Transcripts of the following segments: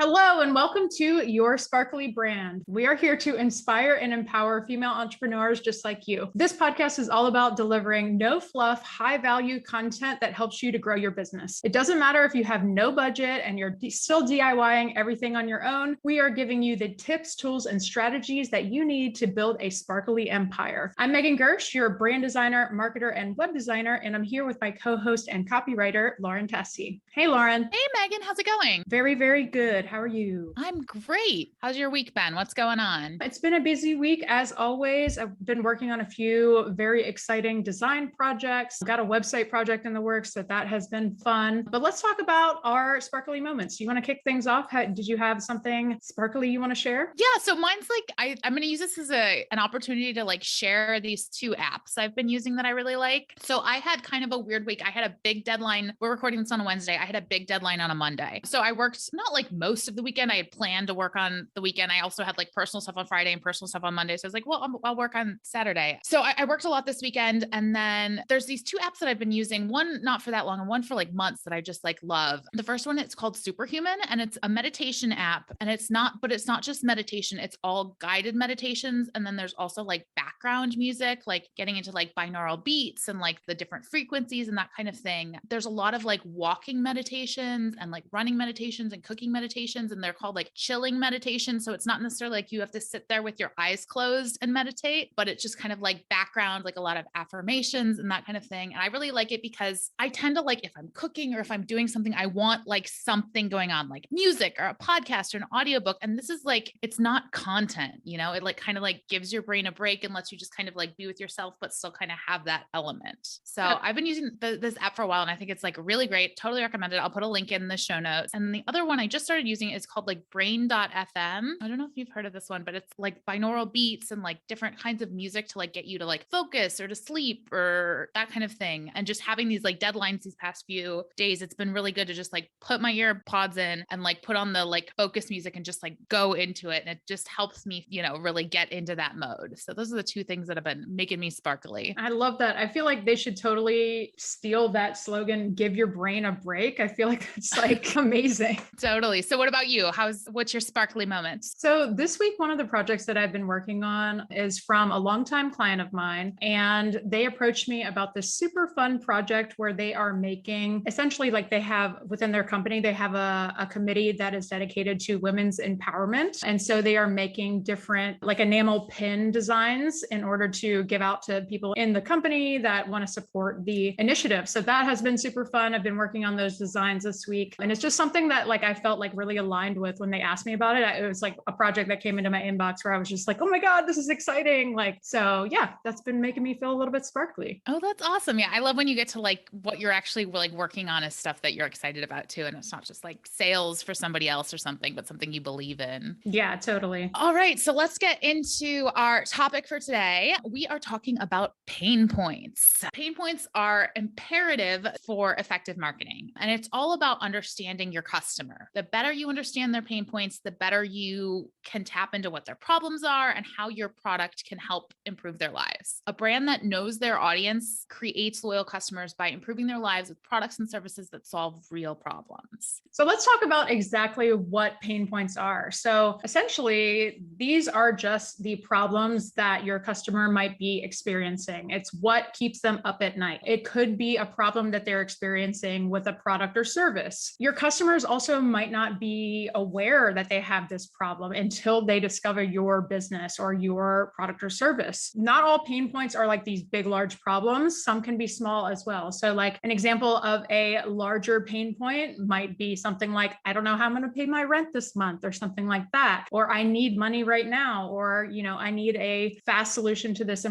Hello, and welcome to Your Sparkly Brand. We are here to inspire and empower female entrepreneurs just like you. This podcast is all about delivering no fluff, high value content that helps you to grow your business. It doesn't matter if you have no budget and you're still DIYing everything on your own. We are giving you the tips, tools, and strategies that you need to build a sparkly empire. I'm Megan Gersh, your brand designer, marketer, and web designer, and I'm here with my co-host and copywriter, Lauren Tessie. Hey, Lauren. Hey, Megan. How's it going? Very, very good. How are you? I'm great. How's your week been? What's going on? It's been a busy week as always. I've been working on a few very exciting design projects. Got a website project in the works, so that has been fun. But let's talk about our sparkly moments. You want to kick things off? Did you have something sparkly you want to share? Yeah. So mine's like, I'm going to use this as an opportunity to like share these two apps I've been using that I really like. So I had kind of a weird week. I had a big deadline. We're recording this on a Wednesday. I had a big deadline on a Monday. So I worked not like most of the weekend. I had planned to work on the weekend. I also had like personal stuff on Friday and personal stuff on Monday. So I was like, well, I'll work on Saturday. So I worked a lot this weekend. And then there's these two apps that I've been using, one not for that long and one for like months that I just like love. The first one, it's called Superhuman, and it's a meditation app. And it's not just meditation. It's all guided meditations. And then there's also like background music, like getting into like binaural beats and like the different frequencies and that kind of thing. There's a lot of like walking meditations and like running meditations and cooking meditations. And they're called like chilling meditation. So it's not necessarily like you have to sit there with your eyes closed and meditate, but it's just kind of like background, like a lot of affirmations and that kind of thing. And I really like it because I tend to like, if I'm cooking or if I'm doing something, I want like something going on, like music or a podcast or an audiobook. And this is like, it's not content, you know, it like kind of like gives your brain a break and lets you just kind of like be with yourself, but still kind of have that element. So I've been using this app for a while and I think it's like really great. Totally recommend it. I'll put a link in the show notes. And the other one I just started using is called like brain.fm. I don't know if you've heard of this one, but it's like binaural beats and like different kinds of music to like get you to like focus or to sleep or that kind of thing. And just having these like deadlines these past few days, it's been really good to just like put my ear pods in and like put on the like focus music and just like go into it. And it just helps me, you know, really get into that mode. So those are the two things that have been making me sparkly. I love that. I feel like they should totally steal that slogan, give your brain a break. I feel like it's like amazing. Totally. So what about you? What's your sparkly moment? So this week, one of the projects that I've been working on is from a longtime client of mine. And they approached me about this super fun project where they are making essentially like they have within their company, they have a committee that is dedicated to women's empowerment. And so they are making different like enamel pin designs in order to give out to people in the company that want to support the initiative. So that has been super fun. I've been working on those designs this week. And it's just something that like I felt like really aligned with when they asked me about it. It was like a project that came into my inbox where I was just like, oh my God, this is exciting. Like, so yeah, that's been making me feel a little bit sparkly. Oh, that's awesome. Yeah. I love when you get to like what you're actually like working on is stuff that you're excited about too. And it's not just like sales for somebody else or something, but something you believe in. Yeah, totally. All right. So let's get into our topic for today. We are talking about pain points. Pain points are imperative for effective marketing. And it's all about understanding your customer. The better you understand their pain points, the better you can tap into what their problems are and how your product can help improve their lives. A brand that knows their audience creates loyal customers by improving their lives with products and services that solve real problems. So let's talk about exactly what pain points are. So essentially, these are just the problems that your customer might be experiencing. It's what keeps them up at night. It could be a problem that they're experiencing with a product or service. Your customers also might not be aware that they have this problem until they discover your business or your product or service. Not all pain points are like these big, large problems. Some can be small as well. So like an example of a larger pain point might be something like, I don't know how I'm going to pay my rent this month or something like that. Or I need money right now. Or, you know, I need a fast solution to this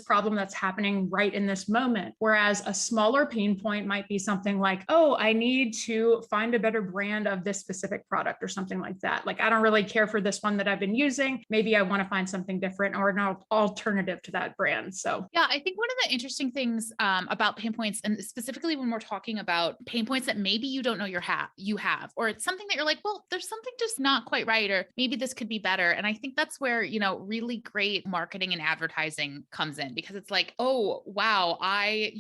problem that's happening right in this moment. Whereas a smaller pain point might be something like, oh, I need to find a better brand of this specific product or something like that. Like, I don't really care for this one that I've been using. Maybe I want to find something different or an alternative to that brand. So yeah, I think one of the interesting things about pain points, and specifically when we're talking about pain points that maybe you don't know you have, or it's something that you're like, well, there's something just not quite right, or maybe this could be better. And I think that's where, you know, really great marketing and advertising comes in, because it's like, oh, wow, I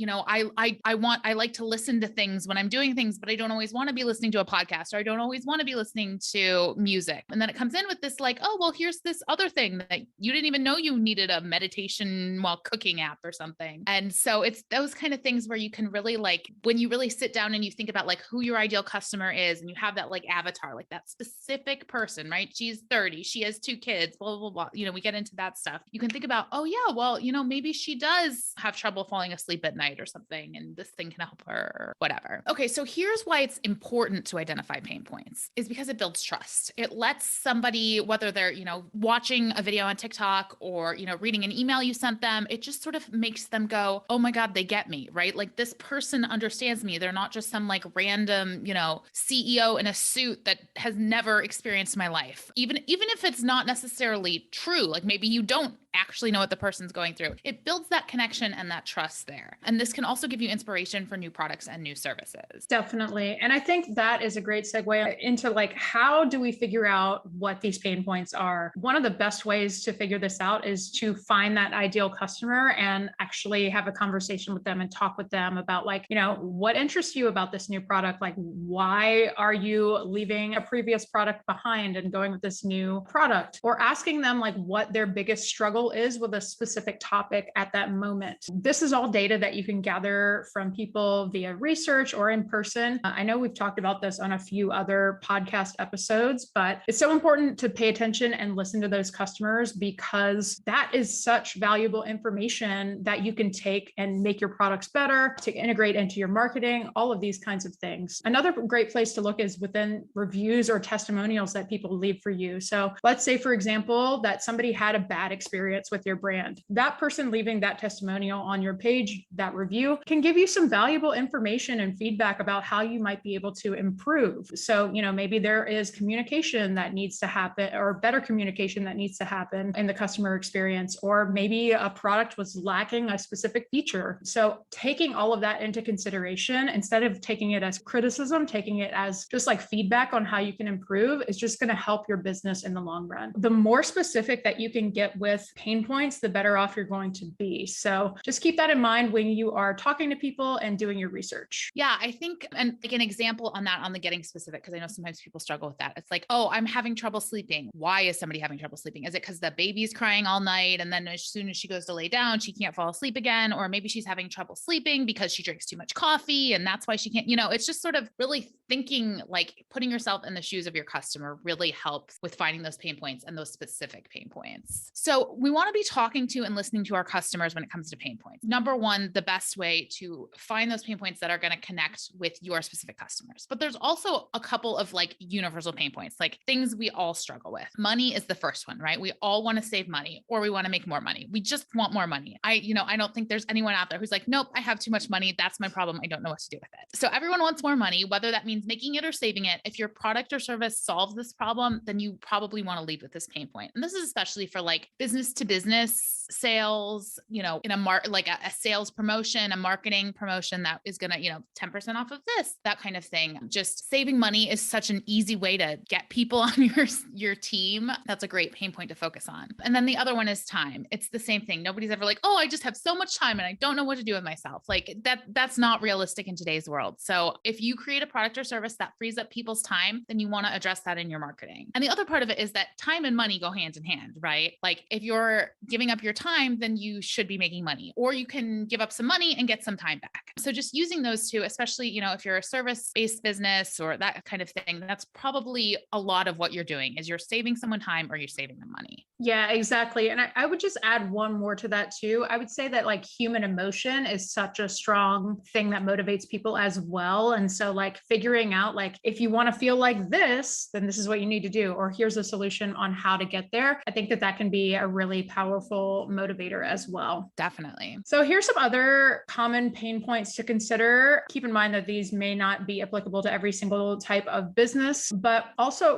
like to listen to things when I'm doing things, but I don't always want to be listening to a podcast, or I don't always always want to be listening to music. And then it comes in with this like, oh, well, here's this other thing that you didn't even know you needed, a meditation while cooking app or something. And so it's those kind of things where you can really like, when you really sit down and you think about like who your ideal customer is, and you have that like avatar, like that specific person, right? She's 30, she has 2 kids, blah, blah, blah. We get into that stuff. You can think about, oh yeah, well, maybe she does have trouble falling asleep at night or something, and this thing can help her or whatever. Okay. So here's why it's important to identify pain points, is because it builds trust. It lets somebody, whether they're, watching a video on TikTok or, reading an email you sent them, it just sort of makes them go, oh my God, they get me, right? Like this person understands me. They're not just some like random, CEO in a suit that has never experienced my life. Even if it's not necessarily true, like maybe you don't actually know what the person's going through. It builds that connection and that trust there. And this can also give you inspiration for new products and new services. Definitely. And I think that is a great segue into like, how do we figure out what these pain points are? One of the best ways to figure this out is to find that ideal customer and actually have a conversation with them and talk with them about like, what interests you about this new product? Like, why are you leaving a previous product behind and going with this new product? Or asking them like what their biggest struggle is with a specific topic at that moment. This is all data that you can gather from people via research or in person. I know we've talked about this on a few other podcast episodes, but it's so important to pay attention and listen to those customers, because that is such valuable information that you can take and make your products better, to integrate into your marketing, all of these kinds of things. Another great place to look is within reviews or testimonials that people leave for you. So let's say, for example, that somebody had a bad experience with your brand. That person leaving that testimonial on your page, that review, can give you some valuable information and feedback about how you might be able to improve. So, maybe there is communication that needs to happen, or better communication that needs to happen in the customer experience, or maybe a product was lacking a specific feature. So taking all of that into consideration, instead of taking it as criticism, taking it as just like feedback on how you can improve, is just going to help your business in the long run. The more specific that you can get with pain points, the better off you're going to be. So just keep that in mind when you are talking to people and doing your research. Yeah, I think, and like an example on that, on the getting specific, because I know sometimes people struggle with that. It's like, oh, I'm having trouble sleeping. Why is somebody having trouble sleeping? Is it because the baby's crying all night, and then as soon as she goes to lay down, she can't fall asleep again? Or maybe she's having trouble sleeping because she drinks too much coffee, and that's why she can't, it's just sort of really thinking, like putting yourself in the shoes of your customer really helps with finding those pain points and those specific pain points. So we want to be talking to and listening to our customers when it comes to pain points. Number one, the best way to find those pain points that are going to connect with your specific customers. But there's also a couple of like universal pain points, like things we all struggle with. Money is the first one, right? We all want to save money, or we want to make more money. We just want more money. I don't think there's anyone out there who's like, nope, I have too much money. That's my problem. I don't know what to do with it. So everyone wants more money, whether that means making it or saving it. If your product or service solves this problem, then you probably want to lead with this pain point. And this is especially for like business to business sales, in a sales promotion, a marketing promotion that is going to, 10% off of this, that kind of thing. Just saving money is such an easy way to get people on your team. That's a great pain point to focus on. And then the other one is time. It's the same thing. Nobody's ever like, oh, I just have so much time and I don't know what to do with myself. Like that's not realistic in today's world. So if you create a product or service that frees up people's time, then you want to address that in your marketing. And the other part of it is that time and money go hand in hand, right? Like if you're giving up your time, then you should be making money, or you can give up some money and get some time back. So just using those two, especially, if you're a service-based business or that kind of thing, that's probably a lot of what you're doing is you're saving someone time or you're saving them money. Yeah, exactly. And I would just add one more to that too. I would say that like human emotion is such a strong thing that motivates people as well. And so like figuring out like, if you want to feel like this, then this is what you need to do, or here's a solution on how to get there. I think that can be a really powerful motivator as well. Definitely. So here's some other common pain points to consider. Keep in mind that these may not be applicable to every single type of business, but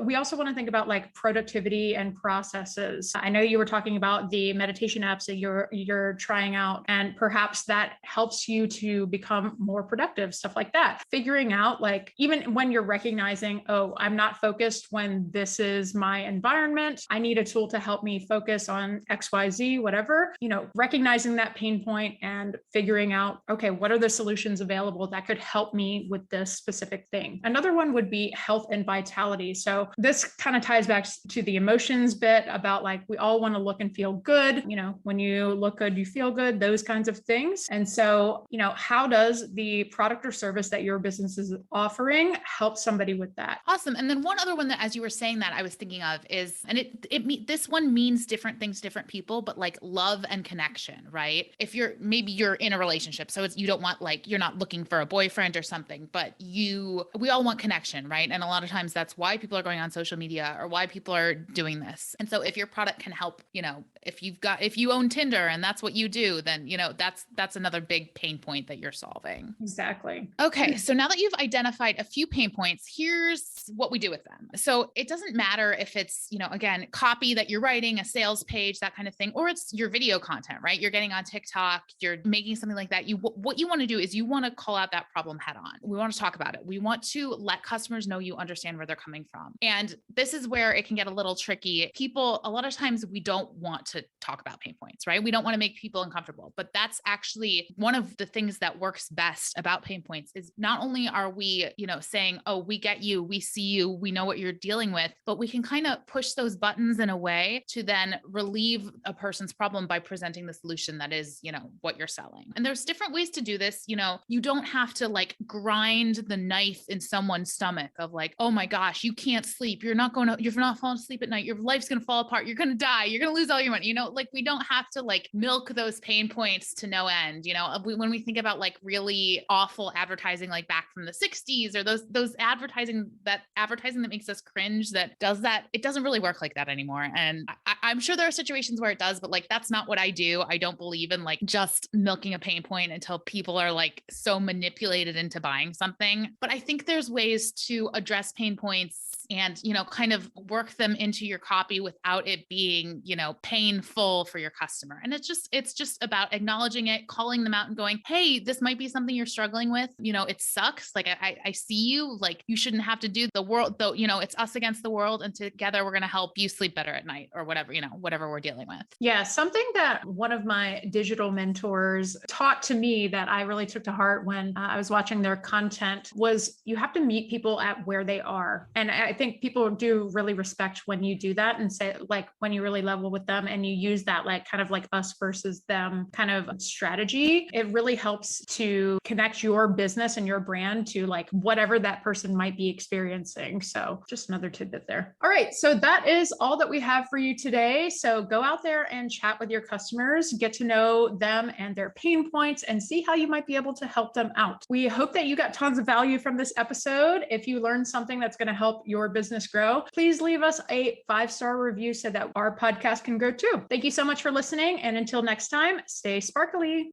we also want to think about like productivity and processes. I know you were talking about the meditation apps that you're trying out, and perhaps that helps you to become more productive, stuff like that. Figuring out like, even when you're recognizing, oh, I'm not focused when this is my environment, I need a tool to help me focus on XYZ, whatever, recognizing that pain point and figuring out, okay, what are the solutions available that could help me with this specific thing? Another one would be health and vitality. So this kind of ties back to the emotions bit about like, we all want to look and feel good. When you look good, you feel good, those kinds of things. And so, how does the product or service that your business is offering help somebody with that? Awesome. And then one other one that, as you were saying that, I was thinking of is, and this one means different things to different people, but like love and connection, right? If maybe you're in a relationship, so you don't want, like, you're not looking for a boyfriend or something, but we all want connection, right? And a lot of times that's why people are going on social media or why people are doing this. And so if your product can help, if you own Tinder and that's what you do, then, that's another big pain point that you're solving. Exactly. Okay. So now that you've identified a few pain points, here's what we do with them. So it doesn't matter if it's, again, copy that you're writing, a sales page, that kind of thing, or it's your video content, right? You're getting on TikTok, you're making something like that. What you want to do is you want to call out that problem head on. We want to talk about it. We want to let customers know you understand where they're coming from. And this is where it can get a little tricky. People, a lot of times we don't want to talk about pain points, right? We don't want to make people uncomfortable, but that's actually one of the things that works best about pain points is not only are we, saying, oh, we get you, we see you, we know what you're dealing with, but we can kind of push those buttons in a way to then relieve a person's problem by presenting the solution that is, what you're selling. And there's different ways to do this. You don't have to like grind the knife in someone's stomach of like, oh my gosh, you can't sleep. You're not falling asleep at night. Your life's going to fall apart. You're going to die. You're going to lose all your money. Like we don't have to like milk those pain points to no end. When we think about like really awful advertising, like back from the 60s or those advertising that makes us cringe, that it doesn't really work like that anymore. And I'm sure there are situations where it does, but like, that's not what I do. I don't believe in like just milking a pain point until people are like so manipulated into buying something. But I think there's ways to address pain points and, kind of work them into your copy without it being, painful for your customer. And it's just about acknowledging it, calling them out and going, hey, this might be something you're struggling with. It sucks. Like I see you, like you shouldn't have to do the world though, it's us against the world. And together we're going to help you sleep better at night or whatever, whatever we're dealing with. Yeah. Something that one of my digital mentors taught to me that I really took to heart when I was watching their content was you have to meet people at where they are. And I think people do really respect when you do that and say, like, when you really level with them and you use that, like, kind of like us versus them kind of strategy, it really helps to connect your business and your brand to like whatever that person might be experiencing. So just another tidbit there. All right. So that is all that we have for you today. So go out there and chat with your customers, get to know them and their pain points, and see how you might be able to help them out. We hope that you got tons of value from this episode. If you learned something that's going to help your business grow, please leave us a 5-star review so that our podcast can grow too. Thank you so much for listening. And until next time, stay sparkly.